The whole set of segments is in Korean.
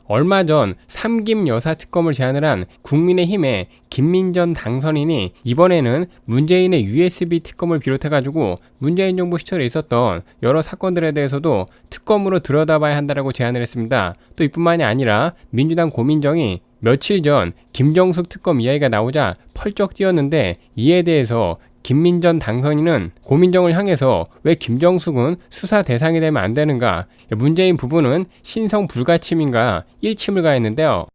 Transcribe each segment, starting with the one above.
얼마 전 삼김 여사 특검을 제안을 한 국민의힘의 김민전 당선인이 이번에는 문재인의 USB 특검을 비롯해가지고 문재인 정부 시절에 있었던 여러 사건들에 대해서도 특검으로 들여다봐야 한다라고 제안을 했습니다. 또 이뿐만이 아니라 민주당 고민정이 며칠 전 김정숙 특검 이야기가 나오자 펄쩍 뛰었는데, 이에 대해서 김민전 당선인은 고민정을 향해서 왜 김정숙은 수사 대상이 되면 안 되는가, 문재인 부부는 신성 불가침인가 일침을 가했는데요.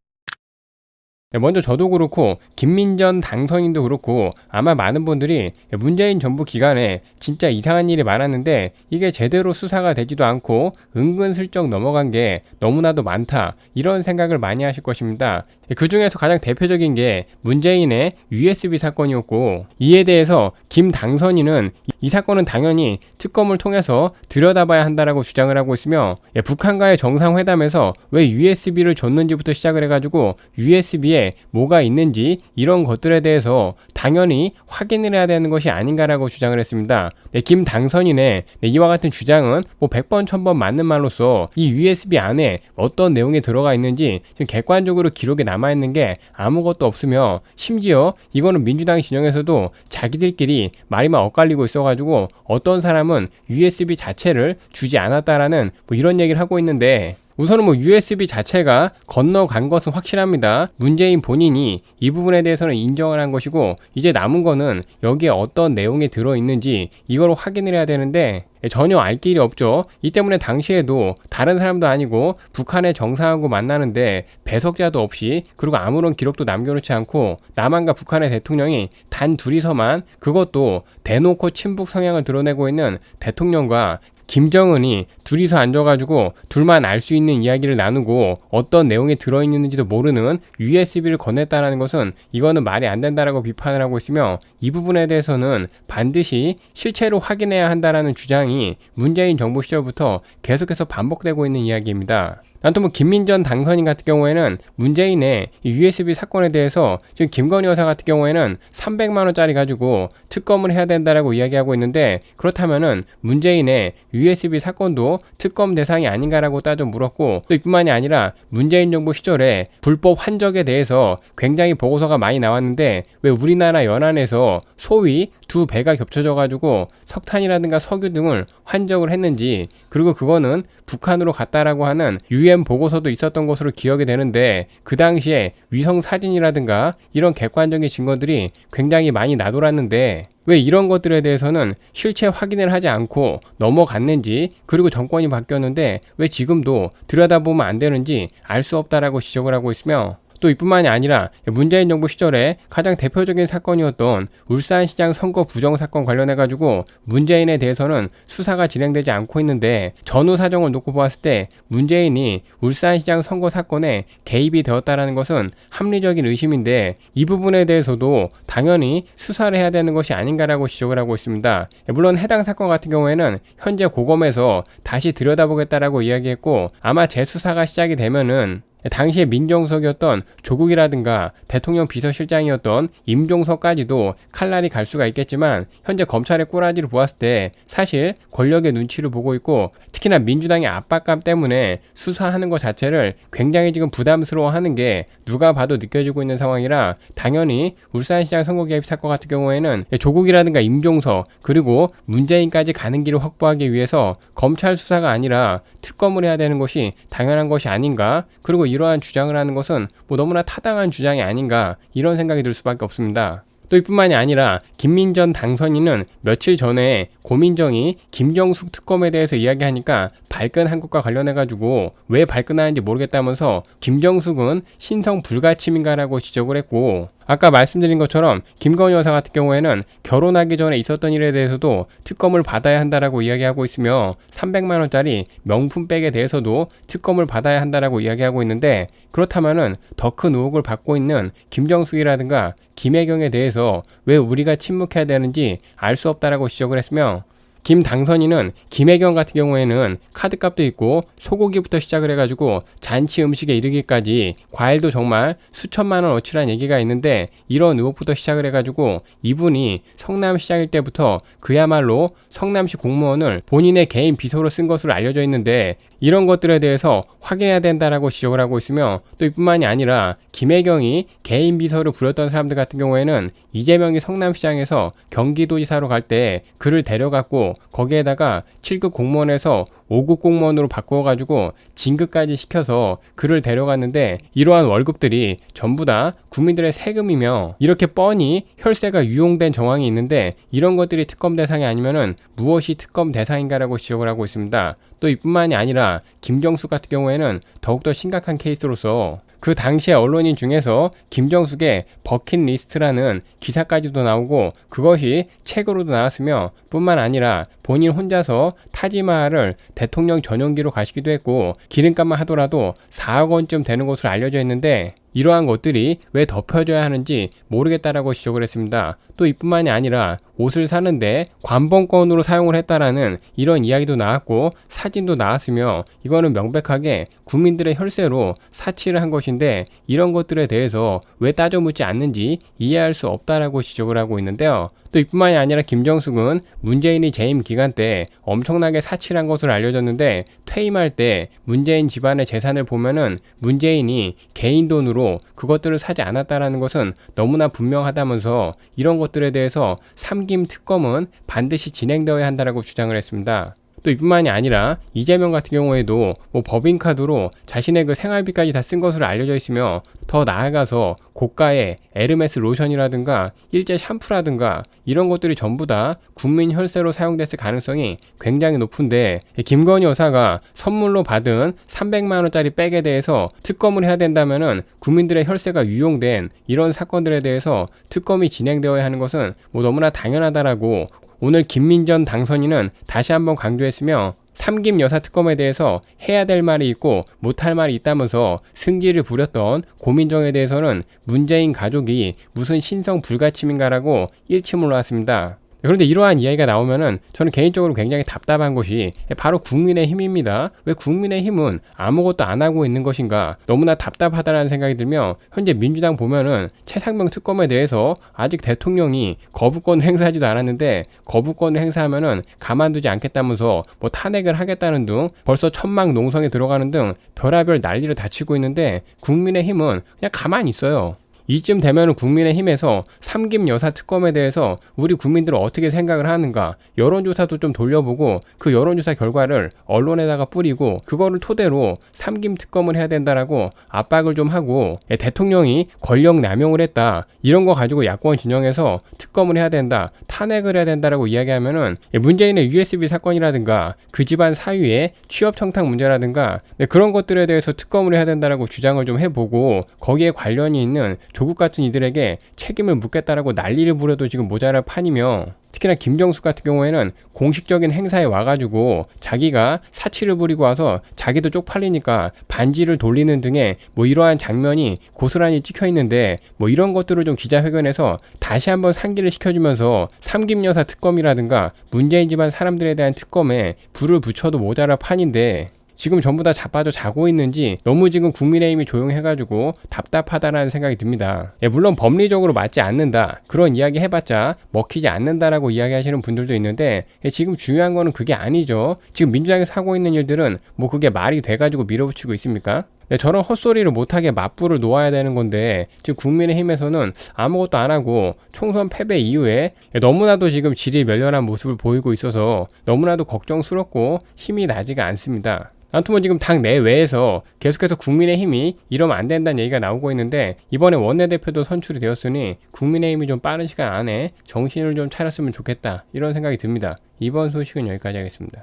먼저 저도 그렇고 김민전 당선인도 그렇고 아마 많은 분들이 문재인 정부 기간에 진짜 이상한 일이 많았는데 이게 제대로 수사가 되지도 않고 은근슬쩍 넘어간 게 너무나도 많다, 이런 생각을 많이 하실 것입니다. 그 중에서 가장 대표적인 게 문재인의 USB 사건이었고, 이에 대해서 김 당선인은 이 사건은 당연히 특검을 통해서 들여다봐야 한다라고 주장을 하고 있으며, 북한과의 정상회담에서 왜 USB를 줬는지부터 시작을 해가지고 USB에 뭐가 있는지 이런 것들에 대해서 당연히 확인을 해야 되는 것이 아닌가라고 주장을 했습니다. 김 당선인의 이와 같은 주장은 100번 1000번 맞는 말로써 이 USB 안에 어떤 내용이 들어가 있는지 지금 객관적으로 기록에 남아있는 게 아무것도 없으며, 심지어 이거는 민주당 진영에서도 자기들끼리 말이만 엇갈리고 있어가지고 어떤 사람은 USB 자체를 주지 않았다라는 이런 얘기를 하고 있는데, 우선은 USB 자체가 건너간 것은 확실합니다. 문재인 본인이 이 부분에 대해서는 인정을 한 것이고, 이제 남은 거는 여기에 어떤 내용이 들어있는지 이걸 확인을 해야 되는데 전혀 알 길이 없죠. 이 때문에 당시에도 다른 사람도 아니고 북한의 정상하고 만나는데 배석자도 없이, 그리고 아무런 기록도 남겨놓지 않고 남한과 북한의 대통령이 단 둘이서만, 그것도 대놓고 친북 성향을 드러내고 있는 대통령과 김정은이 둘이서 앉아가지고 둘만 알 수 있는 이야기를 나누고 어떤 내용이 들어있는지도 모르는 USB를 건넸다라는 것은 이거는 말이 안 된다라고 비판을 하고 있으며, 이 부분에 대해서는 반드시 실체로 확인해야 한다라는 주장이 문재인 정부 시절부터 계속해서 반복되고 있는 이야기입니다. 또 김민전 당선인 같은 경우에는 문재인의 USB 사건에 대해서 지금 김건희 여사 같은 경우에는 300만 원짜리 가지고 특검을 해야 된다라고 이야기하고 있는데, 그렇다면은 문재인의 USB 사건도 특검 대상이 아닌가라고 따져 물었고, 또 이뿐만이 아니라 문재인 정부 시절에 불법 환적에 대해서 굉장히 보고서가 많이 나왔는데 왜 우리나라 연안에서 소위 두 배가 겹쳐져 가지고 석탄이라든가 석유 등을 환적을 했는지, 그리고 그거는 북한으로 갔다라고 하는 UN 보고서도 있었던 것으로 기억이 되는데, 그 당시에 위성 사진이라든가 이런 객관적인 증거들이 굉장히 많이 나돌았는데 왜 이런 것들에 대해서는 실체 확인을 하지 않고 넘어갔는지, 그리고 정권이 바뀌었는데 왜 지금도 들여다보면 안 되는지 알 수 없다라고 지적을 하고 있으며, 또 이뿐만이 아니라 문재인 정부 시절에 가장 대표적인 사건이었던 울산시장 선거 부정 사건 관련해가지고 문재인에 대해서는 수사가 진행되지 않고 있는데, 전후 사정을 놓고 보았을 때 문재인이 울산시장 선거 사건에 개입이 되었다라는 것은 합리적인 의심인데, 이 부분에 대해서도 당연히 수사를 해야 되는 것이 아닌가라고 지적을 하고 있습니다. 물론 해당 사건 같은 경우에는 현재 고검에서 다시 들여다보겠다라고 이야기했고, 아마 재수사가 시작이 되면은 당시에 민정수석이었던 조국이라든가 대통령 비서실장이었던 임종석까지도 칼날이 갈 수가 있겠지만, 현재 검찰의 꼬라지를 보았을 때 사실 권력의 눈치를 보고 있고, 특히나 민주당의 압박감 때문에 수사하는 것 자체를 굉장히 지금 부담스러워하는 게 누가 봐도 느껴지고 있는 상황이라, 당연히 울산시장 선거 개입 사건 같은 경우에는 조국이라든가 임종석 그리고 문재인까지 가는 길을 확보하기 위해서 검찰 수사가 아니라 특검을 해야 되는 것이 당연한 것이 아닌가, 그리고 이러한 주장을 하는 것은 너무나 타당한 주장이 아닌가, 이런 생각이 들 수밖에 없습니다. 또 이뿐만이 아니라 김민전 당선인은 며칠 전에 고민정이 김정숙 특검에 대해서 이야기하니까 발끈한 것과 관련해가지고 왜 발끈하는지 모르겠다면서 김정숙은 신성 불가침인가라고 지적을 했고, 아까 말씀드린 것처럼 김건희 여사 같은 경우에는 결혼하기 전에 있었던 일에 대해서도 특검을 받아야 한다라고 이야기하고 있으며, 300만 원짜리 명품백에 대해서도 특검을 받아야 한다라고 이야기하고 있는데, 그렇다면은 더 큰 의혹을 받고 있는 김정숙이라든가 김혜경에 대해서 왜 우리가 침묵해야 되는지 알 수 없다라고 지적을 했으며, 김 당선인은 김혜경 같은 경우에는 카드값도 있고 소고기부터 시작을 해가지고 잔치 음식에 이르기까지 과일도 정말 수천만 원 어치란 얘기가 있는데, 이런 의혹부터 시작을 해가지고 이분이 성남시장일 때부터 그야말로 성남시 공무원을 본인의 개인 비서로 쓴 것으로 알려져 있는데, 이런 것들에 대해서 확인해야 된다라고 지적을 하고 있으며, 또 이뿐만이 아니라 김혜경이 개인 비서를 부렸던 사람들 같은 경우에는 이재명이 성남시장에서 경기도지사로 갈 때 그를 데려갔고 거기에다가 7급 공무원에서 5급 공무원으로 바꾸어가지고 진급까지 시켜서 그를 데려갔는데, 이러한 월급들이 전부 다 국민들의 세금이며 이렇게 뻔히 혈세가 유용된 정황이 있는데, 이런 것들이 특검 대상이 아니면은 무엇이 특검 대상인가라고 지적을 하고 있습니다. 또 이뿐만이 아니라 김정숙 같은 경우에는 더욱더 심각한 케이스로서 그 당시에 언론인 중에서 김정숙의 버킷리스트라는 기사까지도 나오고 그것이 책으로도 나왔으며, 뿐만 아니라 본인 혼자서 타지마할을 대통령 전용기로 가시기도 했고 기름값만 하더라도 4억 원쯤 되는 것으로 알려져 있는데, 이러한 것들이 왜 덮여져야 하는지 모르겠다라고 지적을 했습니다. 또 이뿐만이 아니라 옷을 사는데 관봉권으로 사용을 했다라는 이런 이야기도 나왔고 사진도 나왔으며, 이거는 명백하게 국민들의 혈세로 사치를 한 것인데, 이런 것들에 대해서 왜 따져 묻지 않는지 이해할 수 없다라고 지적을 하고 있는데요. 또 이뿐만이 아니라 김정숙은 문재인이 재임 기간 때 엄청나게 사치를 한 것으로 알려졌는데, 퇴임할 때 문재인 집안의 재산을 보면은 문재인이 개인 돈으로 그것들을 사지 않았다라는 것은 너무나 분명하다면서, 이런 것들에 대해서 삼김 특검은 반드시 진행되어야 한다라고 주장을 했습니다. 또 이뿐만이 아니라 이재명 같은 경우에도 법인카드로 자신의 그 생활비까지 다 쓴 것으로 알려져 있으며, 더 나아가서 고가의 에르메스 로션이라든가 일제 샴푸라든가 이런 것들이 전부 다 국민 혈세로 사용됐을 가능성이 굉장히 높은데, 김건희 여사가 선물로 받은 300만 원짜리 백에 대해서 특검을 해야 된다면은 국민들의 혈세가 유용된 이런 사건들에 대해서 특검이 진행되어야 하는 것은 너무나 당연하다라고 오늘 김민전 당선인은 다시 한번 강조했으며, 삼김 여사 특검에 대해서 해야 될 말이 있고 못할 말이 있다면서 승기를 부렸던 고민정에 대해서는 문재인 가족이 무슨 신성 불가침인가라고 일침을 놓았습니다. 그런데 이러한 이야기가 나오면은 저는 개인적으로 굉장히 답답한 것이 바로 국민의힘입니다. 왜 국민의힘은 아무것도 안 하고 있는 것인가, 너무나 답답하다는 생각이 들며, 현재 민주당 보면은 최상병 특검에 대해서 아직 대통령이 거부권을 행사하지도 않았는데, 거부권을 행사하면은 가만두지 않겠다면서 탄핵을 하겠다는 등 벌써 천막 농성에 들어가는 등 별의별 난리를 다 치고 있는데, 국민의힘은 그냥 가만히 있어요. 이쯤 되면 국민의힘에서 삼김 여사 특검에 대해서 우리 국민들은 어떻게 생각을 하는가, 여론조사도 좀 돌려보고 그 여론조사 결과를 언론에다가 뿌리고 그거를 토대로 삼김 특검을 해야 된다라고 압박을 좀 하고, 대통령이 권력 남용을 했다 이런 거 가지고 야권 진영에서 특검을 해야 된다, 탄핵을 해야 된다라고 이야기하면은 문재인의 USB 사건이라든가 그 집안 사위의 취업 청탁 문제라든가 그런 것들에 대해서 특검을 해야 된다라고 주장을 좀 해보고, 거기에 관련이 있는 조국 같은 이들에게 책임을 묻겠다라고 난리를 부려도 지금 모자랄 판이며, 특히나 김정숙 같은 경우에는 공식적인 행사에 와가지고 자기가 사치를 부리고 와서 자기도 쪽팔리니까 반지를 돌리는 등의 이러한 장면이 고스란히 찍혀 있는데, 이런 것들을 좀 기자회견에서 다시 한번 상기를 시켜주면서 삼김 여사 특검이라든가 문재인 집안 사람들에 대한 특검에 불을 붙여도 모자랄 판인데, 지금 전부 다 자빠져 자고 있는지 너무 지금 국민의힘이 조용해가지고 답답하다라는 생각이 듭니다. 물론 법리적으로 맞지 않는다 그런 이야기 해봤자 먹히지 않는다라고 이야기하시는 분들도 있는데, 지금 중요한 거는 그게 아니죠. 지금 민주당에서 하고 있는 일들은 그게 말이 돼가지고 밀어붙이고 있습니까? 저런 헛소리를 못하게 맞불을 놓아야 되는 건데, 지금 국민의힘에서는 아무것도 안 하고 총선 패배 이후에 너무나도 지금 질이 멸렬한 모습을 보이고 있어서 너무나도 걱정스럽고 힘이 나지가 않습니다. 아무튼 지금 당 내외에서 계속해서 국민의힘이 이러면 안 된다는 얘기가 나오고 있는데, 이번에 원내대표도 선출이 되었으니 국민의힘이 좀 빠른 시간 안에 정신을 좀 차렸으면 좋겠다 이런 생각이 듭니다. 이번 소식은 여기까지 하겠습니다.